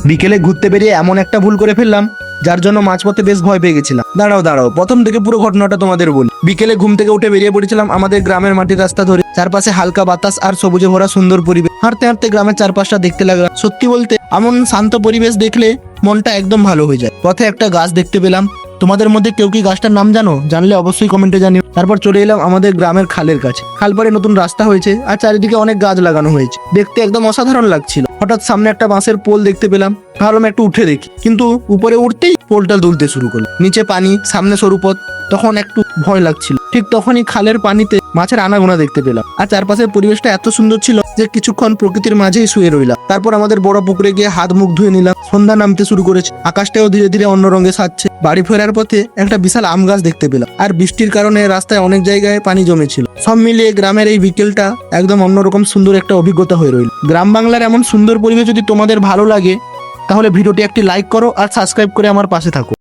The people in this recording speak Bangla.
বিকেলে ঘুরতে বেরিয়ে এমন একটা ভুল করে ফেললাম যার জন্য মাঝপথে বেশ ভয় পেয়ে গেছিলাম। দাঁড়াও প্রথম থেকে পুরো ঘটনাটা তোমাদের বলি। বিকেলে ঘুম থেকে উঠে বেরিয়ে পড়েছিলাম আমাদের গ্রামের মাটির রাস্তা ধরে। চারপাশে হালকা বাতাস আর সবুজে ভরা সুন্দর পরিবেশ। হাঁটতে হাঁটতে গ্রামের চারপাশটা দেখতে লাগলাম। সত্যি বলতে এমন শান্ত পরিবেশ দেখলে মনটা একদম ভালো হয়ে যায়। পথে একটা গাছ দেখতে পেলাম। তোমাদের মধ্যে কেউ কি গাছটার নাম জানো? জানলে অবশ্যই কমেন্টে জানিও। তারপর চলে এলাম আমাদের গ্রামের খালের কাছে। খাল পাড়ে নতুন রাস্তা হয়েছে আর চারিদিকে অনেক গাছ লাগানো হয়েছে, দেখতে একদম অসাধারণ লাগছিল। হঠাৎ সামনে একটা বাঁশের পোল দেখতে পেলাম। ভাবলাম একটু উঠে দেখি, কিন্তু উপরে উঠতেই পোলটা দুলতে শুরু করলো। নিচে পানি, সামনে সরু পথ। তখন একটু ভয় লাগছিল। ঠিক তখনই খালের পানিতে মাছের আনাগোনা দেখতে পেলাম। আর চারপাশের পরিবেশটা এত সুন্দর ছিল যে কিছুক্ষণ প্রকৃতির মাঝেই শুয়ে রইলাম। তারপর আমাদের বড় পুকুরে গিয়ে হাত মুখ ধুয়ে নিলাম। সন্ধ্যা নামতে শুরু করেছে, আকাশটাও ধীরে ধীরে অন্য রঙে সাজছে। বাড়ি ফেরার পথে একটা বিশাল আম গাছ দেখতে পেলাম, আর বৃষ্টির কারণে রাস্তায় অনেক জায়গায় পানি জমেছিল। সব মিলিয়ে গ্রামের এই বিকেলটা একদম অন্যরকম সুন্দর একটা অভিজ্ঞতা হয়ে রইল। গ্রাম বাংলার এমন সুন্দর পরিবেশ যদি তোমাদের ভালো লাগে তাহলে ভিডিওটি একটি লাইক করো আর সাবস্ক্রাইব করে আমার পাশে থাকো।